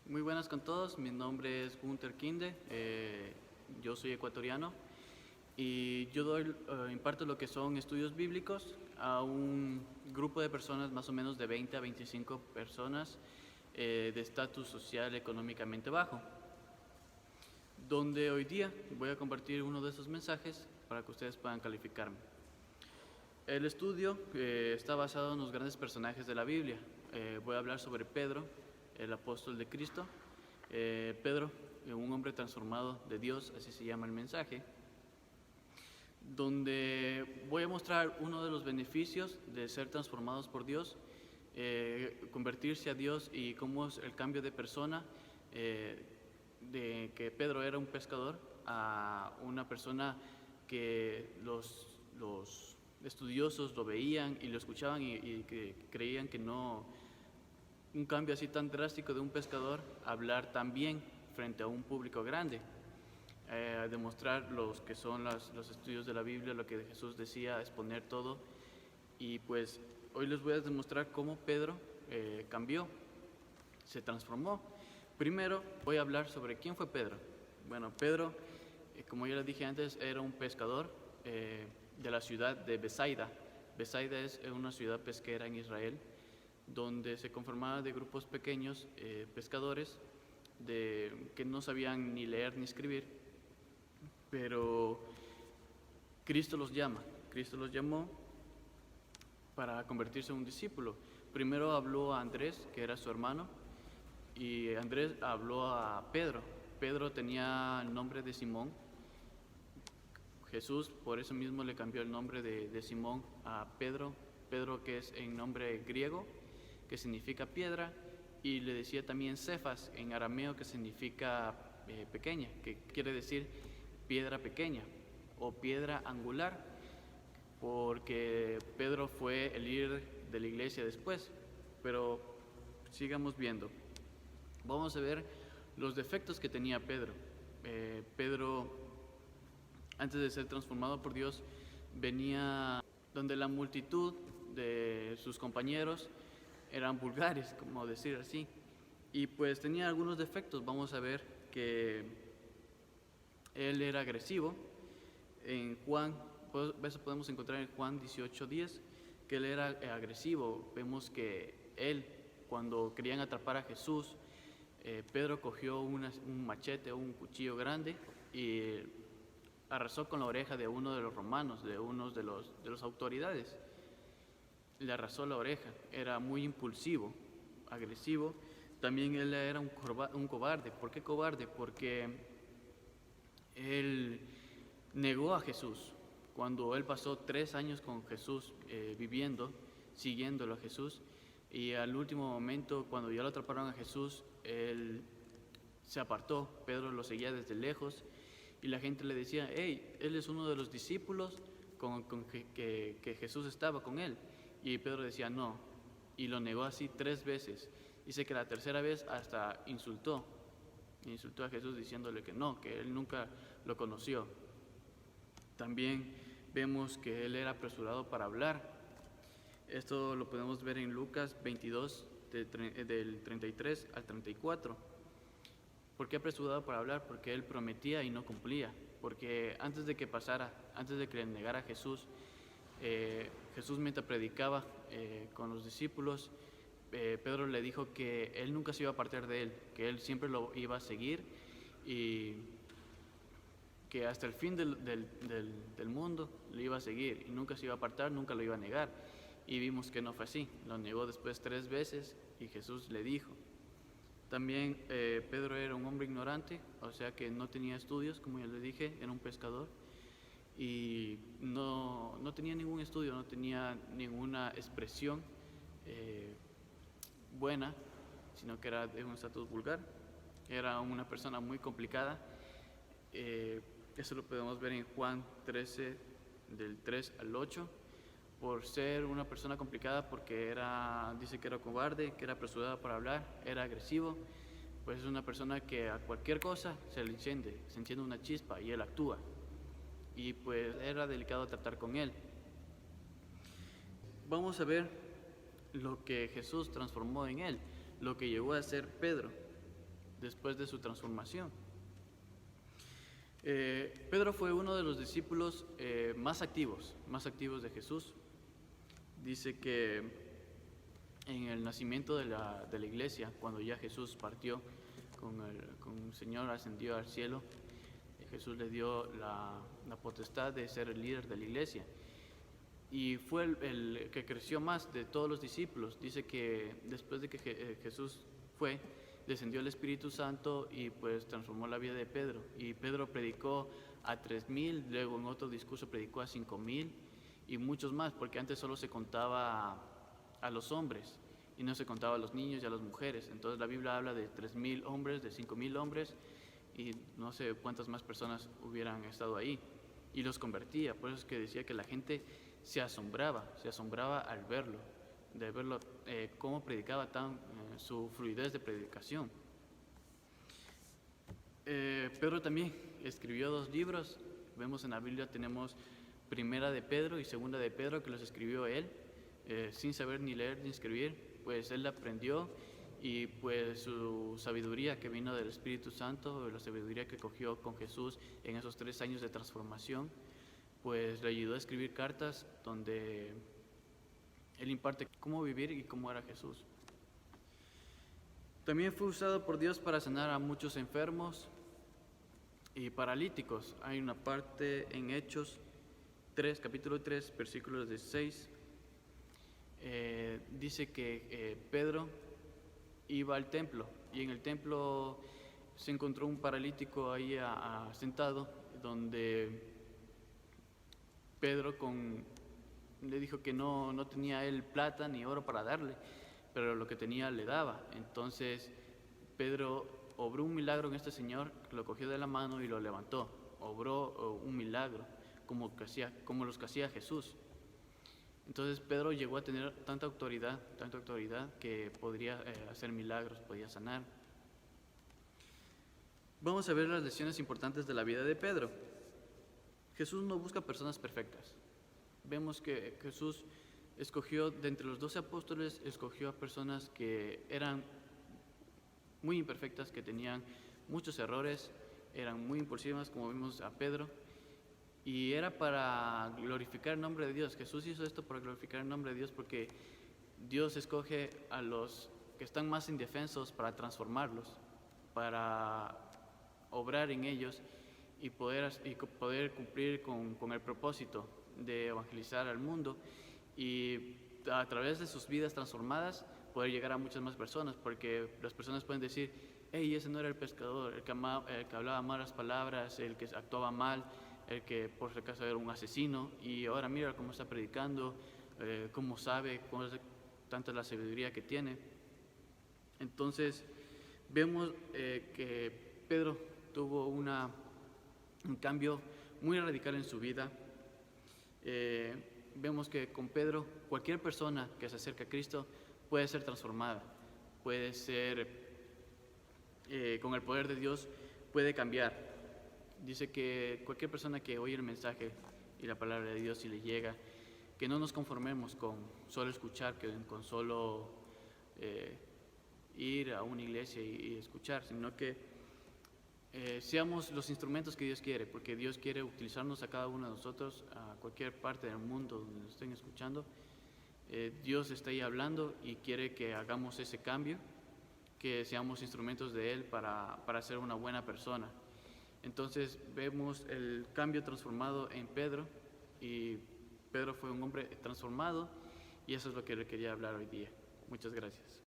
Muy buenas con todos, mi nombre es Gunther Kinde, yo soy ecuatoriano y imparto lo que son estudios bíblicos a un grupo de personas más o menos de 20 a 25 personas de estatus social económicamente bajo, donde hoy día voy a compartir uno de esos mensajes para que ustedes puedan calificarme. El estudio está basado en los grandes personajes de la Biblia. Voy a hablar sobre Pedro, el apóstol de Cristo. Pedro, un hombre transformado de Dios, así se llama el mensaje, donde voy a mostrar uno de los beneficios de ser transformados por Dios, convertirse a Dios y cómo es el cambio de persona, de que Pedro era un pescador a una persona que los estudiosos lo veían y lo escuchaban y que creían que no, un cambio así tan drástico de un pescador a hablar tan bien frente a un público grande, demostrar los que son los estudios de la Biblia, lo que Jesús decía, exponer todo. Y pues hoy les voy a demostrar cómo Pedro cambió, se transformó. Primero voy a hablar sobre quién fue Pedro. Bueno, Pedro, como ya les dije antes, era un pescador de la ciudad de Besaida. Besaida es una ciudad pesquera en Israel, donde se conformaba de grupos pequeños pescadores que no sabían ni leer ni escribir, pero Cristo los llamó para convertirse en un discípulo. Primero habló a Andrés, que era su hermano, y Andrés habló a Pedro. Pedro tenía el nombre de Simón. Jesús por eso mismo le cambió el nombre de Simón a Pedro, Pedro que es en nombre griego, que significa piedra, y le decía también Cefas en arameo, que significa pequeña, que quiere decir piedra pequeña o piedra angular, porque Pedro fue el líder de la iglesia después. Pero sigamos viendo. Vamos a ver los defectos que tenía Pedro. Pedro, antes de ser transformado por Dios, venía donde la multitud de sus compañeros eran vulgares, como decir así, y pues tenía algunos defectos. Vamos a ver que él era agresivo. En Juan, eso podemos encontrar en Juan 18:10, que él era agresivo. Vemos que él, cuando querían atrapar a Jesús, Pedro cogió un machete o un cuchillo grande y arrasó con la oreja de uno de los romanos, de uno de las autoridades. Le arrasó la oreja. Era muy impulsivo, agresivo. También él era un cobarde. ¿Por qué cobarde? Porque él negó a Jesús. Cuando él pasó 3 años con Jesús, siguiéndolo a Jesús, y al último momento, cuando ya lo atraparon a Jesús, él se apartó. Pedro lo seguía desde lejos y la gente le decía: hey, él es uno de los discípulos que Jesús estaba con él. Y Pedro decía no, y lo negó así 3 veces. Dice que la tercera vez hasta insultó a Jesús diciéndole que no, que él nunca lo conoció. También vemos que él era apresurado para hablar. Esto lo podemos ver en Lucas 22, del 33 al 34. ¿Por qué apresurado para hablar? Porque él prometía y no cumplía. Porque antes de que le negara a Jesús, Jesús mientras predicaba con los discípulos, Pedro le dijo que él nunca se iba a apartar de él, que él siempre lo iba a seguir y que hasta el fin del mundo lo iba a seguir y nunca se iba a apartar, nunca lo iba a negar. Y vimos que no fue así, lo negó después 3 veces y Jesús le dijo. También Pedro era un hombre ignorante, o sea que no tenía estudios, como ya le dije, era un pescador. Y no tenía ningún estudio, no tenía ninguna expresión buena, sino que era de un estatus vulgar. Era una persona muy complicada. Eso lo podemos ver en Juan 13, del 3 al 8. Por ser una persona complicada, porque dice que era cobarde, que era apresurada para hablar, era agresivo, pues es una persona que a cualquier cosa se enciende una chispa y él actúa. Y pues era delicado tratar con él. Vamos a ver lo que Jesús transformó en él, lo que llegó a ser Pedro. después de su transformación. Pedro fue uno de los discípulos más activos de Jesús. Dice que en el nacimiento de la iglesia, cuando ya Jesús partió con el Señor, ascendió al cielo, Jesús le dio la potestad de ser el líder de la iglesia. Y fue el que creció más de todos los discípulos. Dice que después de que Jesús fue, descendió el Espíritu Santo y pues transformó la vida de Pedro. Y Pedro predicó a 3,000, luego en otro discurso predicó a 5,000 y muchos más, porque antes solo se contaba a los hombres y no se contaba a los niños y a las mujeres. Entonces la Biblia habla de 3,000 hombres, de 5,000 hombres, y no sé cuántas más personas hubieran estado ahí. Y los convertía. Por eso es que decía que la gente se asombraba al verlo, de verlo cómo predicaba su fluidez de predicación. Pedro también escribió 2 libros. Vemos en la Biblia, tenemos Primera de Pedro y Segunda de Pedro, que los escribió él, sin saber ni leer ni escribir. Pues él aprendió, y pues su sabiduría que vino del Espíritu Santo, la sabiduría que cogió con Jesús en esos 3 años de transformación, pues le ayudó a escribir cartas donde él imparte cómo vivir y cómo era Jesús. También fue usado por Dios para sanar a muchos enfermos y paralíticos. Hay una parte en Hechos 3, capítulo 3, versículos 16. Dice que Pedro iba al templo, y en el templo se encontró un paralítico ahí sentado, donde Pedro le dijo que no tenía él plata ni oro para darle, pero lo que tenía le daba. Entonces Pedro obró un milagro en este señor, lo cogió de la mano y lo levantó. Obró un milagro como los que hacía Jesús. Entonces Pedro llegó a tener tanta autoridad que podría hacer milagros, podía sanar. Vamos a ver las lecciones importantes de la vida de Pedro. Jesús no busca personas perfectas. Vemos que Jesús escogió, de entre los 12 apóstoles, escogió a personas que eran muy imperfectas, que tenían muchos errores, eran muy impulsivas, como vimos a Pedro, y era para glorificar el nombre de Dios. Jesús hizo esto para glorificar el nombre de Dios, porque Dios escoge a los que están más indefensos para transformarlos, para obrar en ellos y poder cumplir con el propósito de evangelizar al mundo, y a través de sus vidas transformadas poder llegar a muchas más personas, porque las personas pueden decir: hey, ese no era el pescador, el que hablaba malas palabras, el que actuaba mal, el que por si acaso era un asesino, y ahora mira cómo está predicando, cómo sabe, tanta la sabiduría que tiene. Entonces vemos que Pedro tuvo un cambio muy radical en su vida. Vemos que con Pedro cualquier persona que se acerque a Cristo puede ser transformada, puede ser, con el poder de Dios, puede cambiar. Dice que cualquier persona que oye el mensaje y la palabra de Dios y le llega, que no nos conformemos con solo escuchar, con solo ir a una iglesia y escuchar, sino que seamos los instrumentos que Dios quiere, porque Dios quiere utilizarnos a cada uno de nosotros, a cualquier parte del mundo donde nos estén escuchando. Dios está ahí hablando y quiere que hagamos ese cambio, que seamos instrumentos de Él para ser una buena persona. Entonces vemos el cambio transformado en Pedro, y Pedro fue un hombre transformado, y eso es lo que le quería hablar hoy día. Muchas gracias.